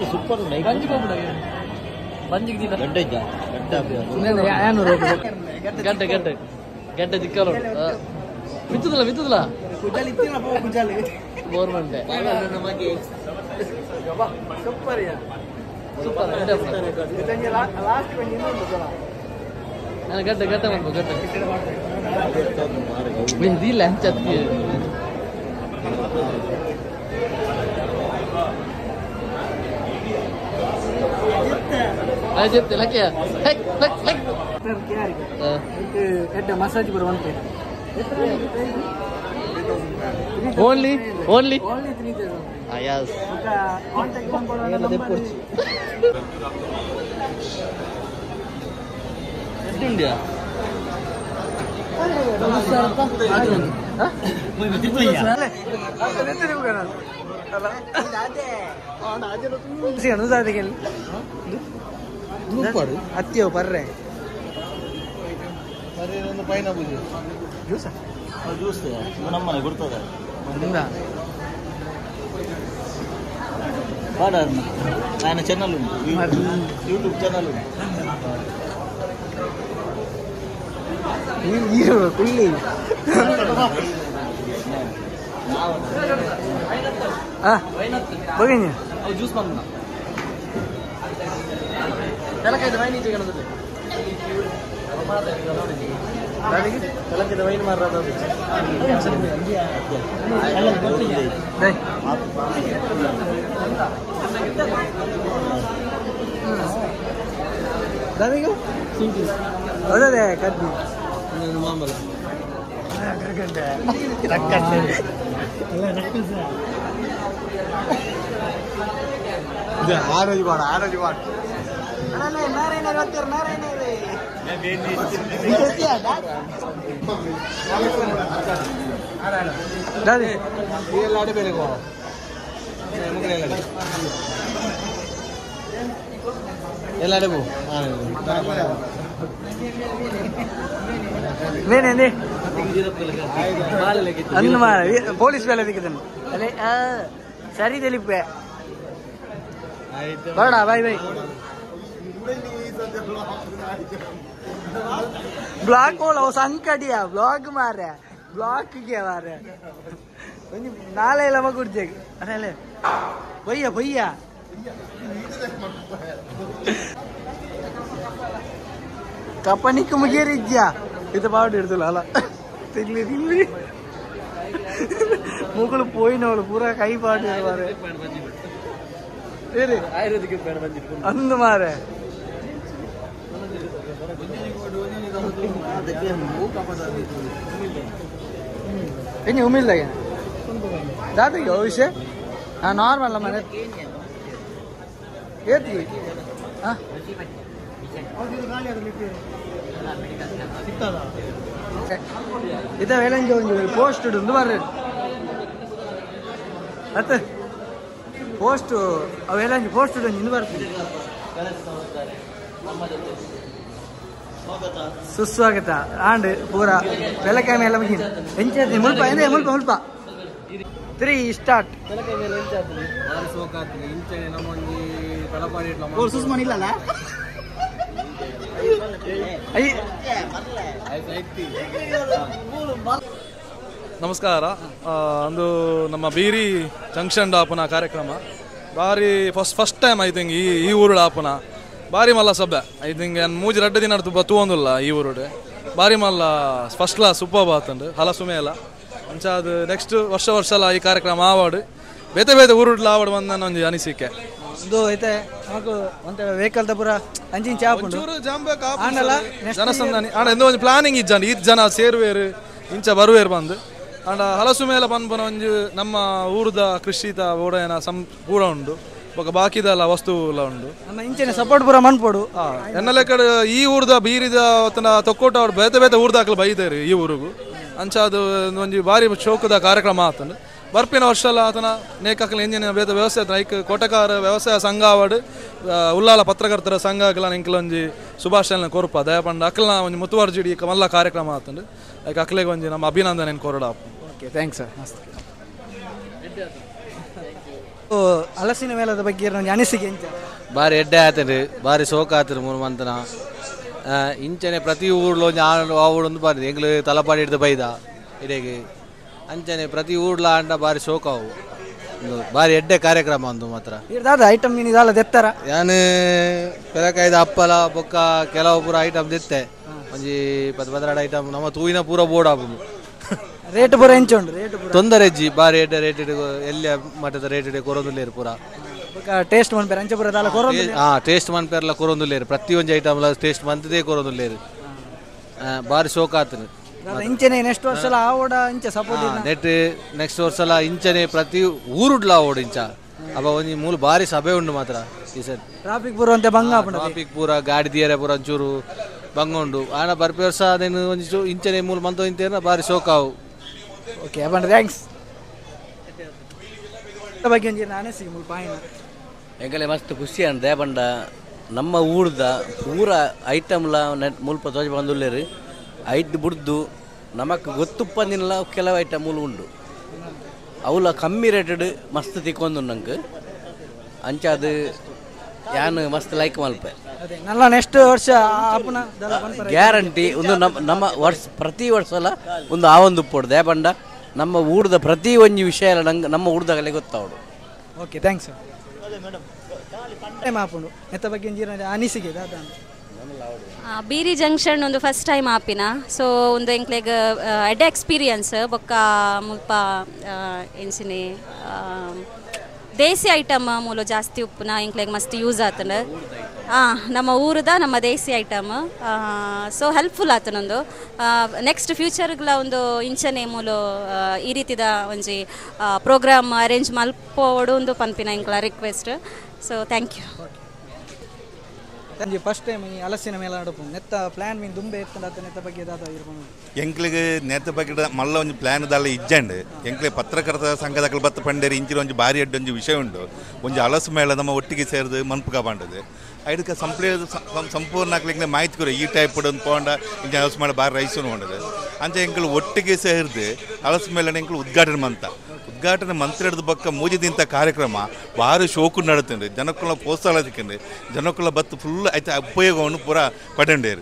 ಸೂಪರ್ ಗಂಟೆ ದಿಕ್ಕಲು ಬಿತ್ತದಲ್ಲ ಗೌರ್ಮೆಂಟ್ ಸೂಪರ್ ಗಡ್ಡ ಮಾಡ್ಬೋದು ಗಡ್ಡ ಇದಿಲ್ಲ ಹಂಚತ್ತಿ చెప్తే లక్కే ಎಡ್ಡ ಮಸಾಜ್ ಬರುವಂತೆ ಓನ್ಲಿ ಯಸ್ ಇಂಡಿಯಾ ಹತ್ತಿಯೋ ಬರ್ರೆ ಪೈನಾಪಲ್ ಜ್ಯೂಸಾ ಜ್ಯೂಸ್ ನಮ್ಮನೆ ಕೊಡ್ತದೆ ಬಾಡ ఆయన ఛానల్ ఉంది యూట్యూబ్ ఛానల్ ఉంది ಕುಳ್ಳಿ ಹೋಗಿ ಜ್ಯೂಸ್ ಬಂದ తెలకైతే వైన్ ఇచ్చే కనదు తెలకైతే వైన్ మారదా ಅದೇ ಕದ್ದಿ ಮಾಮೂಲ ಆರೋಜ್ ಬಾಡ ನಾರಾಯಣ ಎಲ್ಲಾಡೆವು నేనేంది అన్నమా పోలీస్ వేళ దిగుతాను అదే సరి తెలిపే బడా బాయ్ బాయ్ ಬ್ಲಾಕ್ ಸಂಕಟಿಯ ಬ್ಲಾಕ್ ಮಾರ್ರೆ ಬ್ಲಾಕ್ಗೆ ಮಾರ್ರೆ ನಾಳೆ ಎಲ್ಲ ಮಗುಡ್ಜೆಗೆ ಅದೇ ಬಯ್ಯ ಬಯ್ಯ ಕಪ್ಪನಿಕ್ಕೆ ಮುಗಿಯರಿದ್ಯಾ ಇದು ಪಾಡು ಇಡ್ತಿಲ್ಲ ಅಲ್ಲ ತಿನ್ಲಿ ತಿನ್ಲಿ ಮೂಗಳು ಪೋಯಿನವಳು ಪೂರ ಕೈ ಪಾಡು ಮಾರೆ ಅಂದು ಮಾರೆ ini umil lagi datang ya wis normal lah mana itu ah itu velan jonju post undu barre atte post velan post undu barre ಸುಸ್ವಾಗತ ಆಂಡ್ ಪೂರ ಬೆಳಕಾಮೆ ಎಲ್ಲ ಮುಗಿನ ಎಂಚಿ ಮುಲ್ಪ ಎಂದೇ ಮುಲ್ಪ ಮುಲ್ಪ 3 ಸ್ಟಾರ್ಟ್ ಬೆಳಕಾಮೆ ಎಲ್ಲ ಎಂಚಾತ್ರಿ ಬಾರಿ ಸೋಕಾತ್ರಿ ಇಂಚೆ ನಮ್ಮೊಂದಿ ತಲಪಾಡಿ ಇಟ್ಲ ಓ ಸುಸ್ಮನ್ ಇಲ್ಲಲ್ಲ ಐ ನಮಸ್ಕಾರ ಅಂದು ನಮ್ಮ ಬೀರಿ ಜಂಕ್ಷನ್ ಆಪುನ ಕಾರ್ಯಕ್ರಮ ಬಾರಿ ಫಸ್ಟ್ ಟೈಮ್ ಐ ಥಿಂಕ್ ಈ ಊರುಳ ಆಪುನ ಬಾರಿ ಮಲ್ಲ ಸಬ್ಬ ಐ ಥಿಂಕ್ ಮೂಜಿ 2 ದಿನ ತುಂಬ ತೂವೊಂದುಲ್ಲ ಈ ಊರುಡೆ ಬಾರಿ ಮಲ್ಲ ಫಸ್ಟ್ ಕ್ಲಾಸ್ ಸೂಪರ್ ಬಾತಂಡು ಹಲಸುಮೆ ಎಲ್ಲ ಅಂಚಾದ ನೆಕ್ಸ್ಟ್ ವರ್ಷ ಈ ಕಾರ್ಯಕ್ರಮ ಆವಾಡು ಬೇತೆ ಬೇತೆ ಊರುಡ್ಲ ಆವಾಡು ಬಂದ ಒಂದು ಅನಿಸಿಕೆ ಇದು ಐತೆ ನಮಕು ಒಂತ ವೆಹಿಕಲ್ ಪೂರ ಅಂಚಿನ ಚಾಪುಂಡು ಒಂಚೂರು ಜಾಂಬೆಕ್ ಆಪುಂಡು ಜನಸಂದಾನಿ ಆಂಡ ಎಂದೋ ಒಂದು ಪ್ಲಾನಿಂಗ್ ಇಜ್ಜಾಂಡು ಈ ಜನ ಸೇರುವೇರು ಇಂಚ ಬರುವೇರು ಬಂದು ಆಂಡ ಹಲಸುಮೆ ಎಲ್ಲ ಬಂದು ಒಂಜು ನಮ್ಮ ಊರುದ ಕೃಷಿತ ಓಡೇನ ಪೂರ ಉಂಡು ఒక బాకీదల వస్తువుల ఉండు ನಮ್ಮ ಇಂಚಿನ ಸಪೋರ್ಟ್ ಪೂರ ಮನ್ಪೋಡು ಎನ್ನಲೆಕಡೆ ಈ ಊರ್ದ ಬೀರಿದ ತೊಕ್ಕೋಟ ಅವ್ರು ಬೇತೆ ಬೇತೆ ಊರ್ದಾಕಲು ಬೈದೇರಿ ಈ ಊರಿಗೂ ಅಂಚಾದು ಒಂಜಿ ಬಾರಿ ಶೋಕದ ಕಾರ್ಯಕ್ರಮ ಆತನು ಬರ್ಪಿನ ವರ್ಷಲ್ಲ ಆತನ ನೇಕಾಕಲು ಎಂಜಿನ ಬೇತೆ ವ್ಯವಸಾಯ ಲೈಕ್ ಕೋಟಕಾರ ವ್ಯವಸಾಯ ಸಂಘ ಆವಡು ಉಲ್ಲಾಲ ಪತ್ರಕರ್ತರ ಸಂಘ ಅಕಲ ಇಂಕಲೊಂಜಿ ಶುಭಾಶಯನ ಕೊರಪ ದಯಪಂಡ ಅಕಲ್ನ ಒಂಜಿ ಮುತುವರ್ಜಿಡಿ ಮಲ್ಲ ಕಾರ್ಯಕ್ರಮ ಆತಂಡು ಲೈಕ್ ಅಕಲೆಗೆ ಒಂಜಿ ನಮ್ಮ ಅಭಿನಂದನೆ ಕೊರಡ ಓಕೆ ಥ್ಯಾಂಕ್ಸ್ ಸರ್ ಮಸ್ತ್ ಹಲಸಿನ ಮೇಳದ ಬಗ್ಗೆ ಒಂದು ಅನಿಸಿಕೆ ಎಂಚ ಬಾರಿ ಎಡ್ಡೆ ಆತರು ಬಾರಿ ಸೋಕ ಆತರು 3 ಮಂತನ ಇಂಚನೆ ಪ್ರತಿ ಊರ್లో ಆವಡೊಂದು ಬಾರಿ ಎಂಗ್ಲು ತಲಪಾಡಿ ಹಿಡಿದು ಬೈದ ಇಡೆಗೆ ಅಂಚನೆ ಪ್ರತಿ ಊರ್ಲ ಅಂಡ ಬಾರಿ ಸೋಕ ಅವು ಬಾರಿ ಎಡ್ಡೆ ಕಾರ್ಯಕ್ರಮ ಒಂದು ಮಾತ್ರ ದಾದ ಐಟಮ್ ನೀನು ಇದಲ್ಲ ತೆತ್ತಾರ ನಾನು ಪೆಲಕಾಯ್ದ ಅಪ್ಪಲ ಬೊಕ್ಕ ಕೆಲವು ಪೂರ ಐಟಮ್ ತೆತ್ತೆ ಒಂಜಿ 10-12 ಐಟಮ್ ನಮ್ಮ ತೂಯಿನ ಪೂರ ಬೋರ್ಡ್ ಆಗುದು ರೇಟ್ ಪೂರ ಎಂಚುಂಡು ರೇಟ್ ಪೂರ ತೊಂದರೆ ಇಜ್ಜಿ ಬಾರಿ ಎಡ್ಡೆ ರೇಟ್ ಎಲ್ಲಿ ಮಟ್ಟದ ರೇಟ್ ಕೊರೊಂದುಲ್ಲೇರು ಪೂರ ಟೇಸ್ಟ್ ಮನ್ಪೇರು ಅಂಚೆ ಪೂರ ದಾಲ ಕೊರೊಂದು ಟೇಸ್ಟ್ ಮನ್ಪೇರ್ಲ ಕೊರೊಂದುಲ್ಲೇರು ಪ್ರತಿಯೊಂದು ಐಟಮ್ಲ ಟೇಸ್ಟ್ ಮಂತದೇ ಕೊರೊಂದುಲ್ಲೇರು ಬಾರಿ ಶೋಕ ಆತನು ಇಂಚನೆ ನೆಕ್ಸ್ಟ್ ವರ್ಷ ಆವಡ ಇಂಚೆ ಸಪೋರ್ಟ್ ನೆಕ್ಸ್ಟ್ ವರ್ಷ ಇಂಚನೆ ಪ್ರತಿ ಊರುಡ್ಲ ಆವಡ ಇಂಚ ಅವ ಒಂಜಿ ಮೂಲ ಬಾರಿ ಸಭೆ ಉಂಡು ಮಾತ್ರ ಈ ಸರ್ ಟ್ರಾಫಿಕ್ ಪೂರ ಅಂತ ಬಂಗ ಟ್ರಾಫಿಕ್ ಪೂರ ಗಾಡಿ ದಿಯರೆ ಪೂರ ಒಂಚೂರು ಬಂಗೊಂಡು ಆನ ಬರ್ಪಿ ವರ್ಷ ಅದೇನು ಒಂದು ಇಂಚನೆ ಮೂಲ ಮಂತ ಇಂತೇನ ಬಾರಿ ಶೋಕಾವು. Okay Appanna thanks. ಬಗ್ಗೆ ಒಂದು ನಾನೇ ಸಿಗಿ ಮುಲ್ಪ ಆಯ್ನ ಎಂಕಲೆ ಮಸ್ತ್ ಖುಷಿ ಅಂತ ದೇಪಂಡ ನಮ್ಮ ಊರ್ದ ಪೂರ ಐಟಮ್ಲ ಮುಲ್ಪ ತೋಜ ಬಂದುಲ್ಲೇರು ಐದು ಬಿಡ್ದು ನಮಕ್ ಗೊತ್ತುಪ್ಪಂದಿಲ್ಲ ಕೆಲವು ಐಟಮ್ ಉಂಡು ಅವಲ ಕಮ್ಮಿ ರೇಟೆಡ್ ಮಸ್ತ್ ತಿಕ್ಕೊಂದು ನಂಗೆ ಅಂಚಾದು ಯಾನು ಮಸ್ತ್ ಲೈಕ್ ಮಲ್ಪೆ ಅದೇ ನಲ್ಲ ನೆಕ್ಸ್ಟ್ ವರ್ಷ ಆಪುನ ಗ್ಯಾರಂಟಿ ಒಂದು ನಮ್ಮ ವರ್ಷ ಪ್ರತಿ ವರ್ಷಲ ಒಂದು ಆ ಒಂದು ಉಪ್ಪೋಡು ದೇಪಂಡ ನಮ್ಮ ಊರ್ದ ಪ್ರತಿ ಒಂದು ವಿಷಯ ಎಲ್ಲ ನಂಗೆ ನಮ್ಮ ಊರ್ದಾಗಲೇ ಗೊತ್ತಾವಡು. Okay thanks sir. ಟೈಮ್ ಆಪುಂಡು ಎತ್ತ ಬಗ್ಗೆ ಒಂಜಿ ಅನಿಸಿಕೆ ದಾದ ಬೀರಿ ಜಂಕ್ಷನ್ ಒಂದು ಫಸ್ಟ್ ಟೈಮ್ ಆಪಿನ ಸೊ ಒಂದು ಎಂಕ್ಲೆಗ್ ಎಡ್ಡೆ ಎಕ್ಸ್ಪೀರಿಯನ್ಸ್ ಬೊಕ್ಕ ಮುಲ್ಪ ಎಂಚಿನೆ ದೇಸಿ ಐಟಮ್ ಮೂಲ ಜಾಸ್ತಿ ಉಪ್ಪುನ ಎಂಕ್ಲೆಗ್ ಮಸ್ತ್ ಯೂಸ್ ಆತನ ನಮ್ಮ ಊರದ ನಮ್ಮ ದೇಸಿ ಐಟಮ್ ಸೊ ಹೆಲ್ಪ್ಫುಲ್ ಆತನೊಂದು ನೆಕ್ಸ್ಟ್ ಫ್ಯೂಚರ್ಗಳ ಒಂದು ಇಂಚನೆ ಮೂಲ ಈ ರೀತಿದ ಒಂಜಿ ಪ್ರೋಗ್ರಾಮ್ ಅರೇಂಜ್ ಮಲ್ಪೋಡು ಒಂದು ಪನ್ಪಿನ ಎಂಕ್ಲ request. So thank you. First time ಈ ಹಲಸಿನ ಮೇಲೆ ನಡಪು ನೆತ್ತ ಪ್ಲಾನ್ ಮೀನು ದುಂಬೆ ಎತ್ತಂಡ ನೆತ್ತ ಬಗ್ಗೆ ದಾದ ಇರ್ಬೋದು ಎಂಕ್ಲಿಗೆ ನೇತ ಬಗ್ಗೆ ಮಲ್ಲ ಒಂದು ಪ್ಲಾನ್ ದಾಲ ಇಜ್ಜಂಡು ಎಂಕ್ಲಿಗೆ ಪತ್ರಕರ್ತರ ಸಂಘದಗಳು ಬತ್ತ ಪಂಡೇರಿ ಇಂಚಿನ ಒಂದು ಭಾರಿ ಅಡ್ಡ ಒಂದು ವಿಷಯ ಉಂಟು ಒಂದು ಹಲಸು ಮೇಳ ನಮ್ಮ ಒಟ್ಟಿಗೆ ಸೇರಿದು ಮನ್ಪುಗ ಬಂಡದು ಅದಕ್ಕೆ ಸಂಪೂರ್ಣ ಹಾಕ್ಲಿಕ್ಕೆ ಮಾಹಿತಿ ಕೊಡಿ ಈ ಟೈಪ್ ಒಂದು ಪೋಂಡ ಇಂಚ ಹಲಸು ಮೇಳ ಭಾರಿ ರೈಸು ನೋಡೋದು ಅಂಚ ಎಂಕ್ಲು ಒಟ್ಟಿಗೆ ಸೇರಿದು ಹಲಸು ಮೇಳ ಎಂಕ್ಲು ಉದ್ಘಾಟನೆ ಉದ್ಘಾಟನೆ ಮಂತ್ರಿದ ಪಕ್ಕ ಮೂಜಿದಿಂತ ಕಾರ್ಯಕ್ರಮ ಭಾರಿ ಶೋಕು ನಡತಂಡು ಜನಕ್ಕುಲ ಪ್ರೋತ್ಸಾಹ ಸಿಕ್ಕಂಡು ಜನಕ್ಕುಲ ಬತ್ತು ಫುಲ್ ಐತೆ ಉಪಯೋಗವನ್ನು ಪೂರ ಪಡೆಂಡೇರು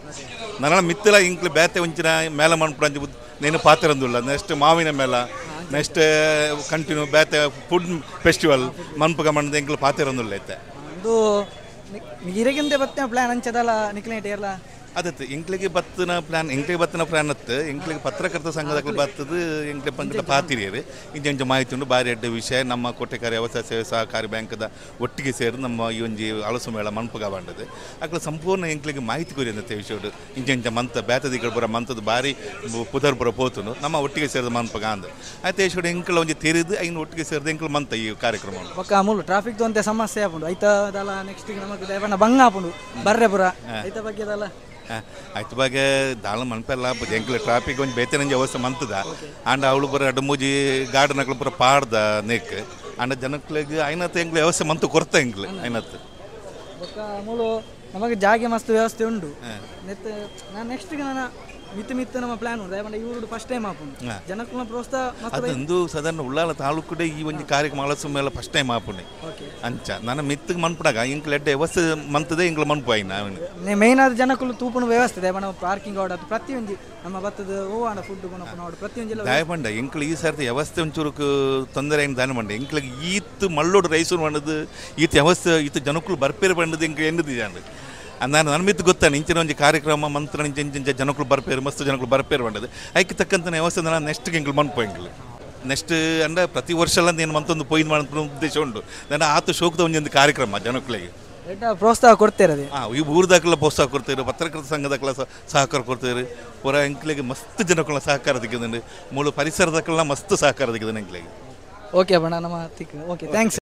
ನನ್ನ ಮಿತ್ತಲ ಇಂಕ್ಲು ಬೇತೆ ಒಂಚಿನ ಮೇಳ ಮನ್ಪುರಂಜಿ ನೇನು ಪಾತ್ರಂದುಲ್ಲ ನೆಕ್ಸ್ಟ್ ಮಾವಿನ ಮೇಳ ನೆಕ್ಸ್ಟ್ ಕಂಟಿನ್ಯೂ ಬೇತೆ ಫುಡ್ ಫೆಸ್ಟಿವಲ್ ಮನ್ಪುಗ ಮಣ್ಣದ ಇಂಕ್ಲು ಪಾತಿರಂದುಲ್ಲ ಐತೆ ಅದು ನೀರಿಗಿಂತ ಬತ್ತಿನ ಪ್ಲಾನ್ ಅಂಚದಲ್ಲ ನಿಕ್ಲೇಟ್ ಇರಲ್ಲ ಅದತ್ತು ಎಂಕ್ಲಿಗೆ ಬತ್ತಿನ ಪ್ಲಾನ್ ಅತ್ತು ಎಂಕ್ಲಿಗೆ ಪತ್ರಕರ್ತ ಸಂಘದ ಬತ್ತದು ಎಂಕ್ಲೆ ಪಂಕದ ಪಾತಿರಿಯರು ಇಂಚ ಮಾಹಿತಿ ಉಂಟು ಭಾರಿ ಅಡ್ಡ ವಿಷಯ ನಮ್ಮ ಕೋಟೆಕಾರಿ ವ್ಯವಸಾಯ ಸೇವೆ ಸಹಕಾರಿ ಬ್ಯಾಂಕದ ಒಟ್ಟಿಗೆ ಸೇರಿ ನಮ್ಮ ಈ ಒಂಜಿ ಹಲಸು ಮೇಳ ಮನ್ಪುಗ ಬಂಡದು ಅಕ್ಲ ಸಂಪೂರ್ಣ ಎಂಕ್ಲಿಗೆ ಮಾಹಿತಿ ಕೊರಿ ಅಂತೆ ವಿಷಯಡು ಇಂಚ ಮಂತ ಬೇತದಿಗಳು ಬರೋ ಮಂತದ್ದು ಭಾರಿ ಪುದರ್ ಬರೋ ಪೋತುನು ನಮ್ಮ ಒಟ್ಟಿಗೆ ಸೇರಿದ ಮನ್ಪುಗ ಅಂದ ಆಯ್ತು ವಿಷಯಡು ಎಂಕ್ಲ ಒಂಜಿ ತಿರಿದು ಐನು ಒಟ್ಟಿಗೆ ಸೇರಿದ ಎಂಕ್ಲು ಮಂತ ಈ ಕಾರ್ಯಕ್ರಮ ಒಕ್ಕ ಮೂಲು ಟ್ರಾಫಿಕ್ ಅಂತೆ ಸಮಸ್ಯೆ ಆಪುಂಡು ಐತದಲ್ಲ ನೆಕ್ಸ್ಟ್ ನಮಗೆ ದೇವಣ್ಣ ಬಂಗ ಆಪುಂಡು ಬರ್ರೆ ಪುರ ಐತ ಬಗ್ಗೆ ಅದಲ್ಲ ಆಯ್ತು ಬಗ್ಗೆ ದಾಳ ಮನ್ಪೆಲ್ಲ ಎಂಕ್ಲ ಟ್ರಾಫಿಕ್ ಒಂದು ಬೇತೆ ನಂಜಿ ಅವಸ್ಥೆ ಮಂತದ ಆಂಡ ಅವಳು ಬರೋ ಅಡ್ಮೂಜಿ ಗಾರ್ಡನ್ ಅಕ್ಲು ಬರೋ ಪಾಡ್ದ ನೆಕ್ ಆಂಡ ಜನಕ್ಲಿಗೆ ಐನತ್ತು ಎಂಕ್ಲು ವ್ಯವಸ್ಥೆ ಮಂತು ಕೊರತೆ ಎಂಕ್ಲು ಐನತ್ತು ಮೂಲು ನಮಗೆ ಜಾಗೆ ಮಸ್ತ್ ವ್ಯವಸ್ಥೆ ಉಂಟು ನಾನು ನೆಕ್ಸ್ಟ್ ನಾನು ಮಿತ್ತು ನಮ್ಮ ಪ್ಲಾನ್ ಉಂಟು ದಯಮಾಡಿ ಇವರು ಫಸ್ಟ್ ಟೈಮ್ ಆಪುಂಡು ಜನಕ್ಕೂ ಪ್ರೋತ್ಸಾಹ ಅದೊಂದು ಸಾಧಾರಣ ಉಳ್ಳಾಲ ತಾಲೂಕುಡೆ ಈ ಒಂದು ಕಾರ್ಯಕ್ರಮ ಹಲಸು ಮೇಲೆ ಫಸ್ಟ್ ಟೈಮ್ ಆಪುಂಡೆ ಅಂಚ ನನ್ನ ಮಿತ್ತಿಗೆ ಮನ್ಪುಡಾಗ ಇಂಕ್ಲ ಎಡ್ಡೆ ವ್ಯವಸ್ಥೆ ಮಂತದೆ ಇಂಕ್ಲ ಮನ್ಪು ಆಯ್ನ ಮೇನ್ ಆದ ಜನಕ್ಕೂ ತೂಪುನ ವ್ಯವಸ್ಥೆ ದಯಮಾಡ ಪಾರ್ಕಿಂಗ್ ಆಡ ಪ್ರತಿಯೊಂದು ನಮ್ಮ ಬತ್ತದ ಹೂವಾಣ ಫುಡ್ ನೋಡು ಪ್ರತಿಯೊಂದು ದಯಪಂಡ ಇಂಕ್ಲ ಈ ಸರ್ತಿ ವ್ಯವಸ್ಥೆ ಒಂಚೂರು ತೊಂದರೆ ಏನು ದಾನ ಬಂಡೆ ಇಂಕ್ಲಿಗೆ ಈತ್ ಮಳ್ಳೋಡು ರೈಸು ಮಾಡದು ಈತ ವ್ಯವಸ್ಥೆ ಈತ ಜನಕ್ಕೂ ಬರ್ಪೇರು ಬಂಡದು ಇಂಕ ಎಂದಿದ್ದಾಂಡು ನಾನು ನನ್ನ ಮಿತ್ತು ಗೊತ್ತಾನೆ ಇಂಚಿನ ಒಂದು ಕಾರ್ಯಕ್ರಮ ಮಂತ್ರ ಇಂಚ ಜನಕ್ಕಳು ಬರ್ಪೇರು ಮಸ್ತ್ ಜನಕ್ಕಳು ಬರ್ಪೇರು ಬಂಡದು ಐಕೆ ತಕ್ಕಂತ ವ್ಯವಸ್ಥೆ ನಾನು ನೆಕ್ಸ್ಟ್ ಎಂಕ್ಲು ಮನ್ಪು ಎಂಕ್ಲು ನೆಕ್ಸ್ಟ್ ಅಂಡ ಪ್ರತಿ ವರ್ಷ ಎಲ್ಲ ಏನು ಮಂತೊಂದು ಪೊಯ್ದು ಮಾಡೋ ಉದ್ದೇಶ ಉಂಟು ನನ್ನ ಆತು ಶೋಕದ ಒಂದು ಕಾರ್ಯಕ್ರಮ ಜನಕ್ಕಳಿಗೆ ಪ್ರೋತ್ಸಾಹ ಕೊಡ್ತೇವೆ ಈ ಊರ್ದಾಗೆಲ್ಲ ಪ್ರೋತ್ಸಾಹ ಕೊಡ್ತಾರೆ ಪತ್ರಕರ್ತ ಸಂಘದಕ್ಕೆಲ್ಲ ಸಹಕಾರ ಕೊಡ್ತಾರೆ ಪೂರ ಎಂಕ್ಲಿಗೆ ಮಸ್ತ್ ಜನಕ್ಕಳ ಸಹಕಾರ ತೆಗೆದಂಡು ಮೂಲ ಪರಿಸರದಕ್ಕೆಲ್ಲ ಮಸ್ತ್ ಸಹಕಾರ ತೆಗೆದ ಎಂಕ್ಲಿಗೆ ಓಕೆ ಬಣ್ಣ ನಮ್ಮ ಓಕೆ ಥ್ಯಾಂಕ್ಸ್.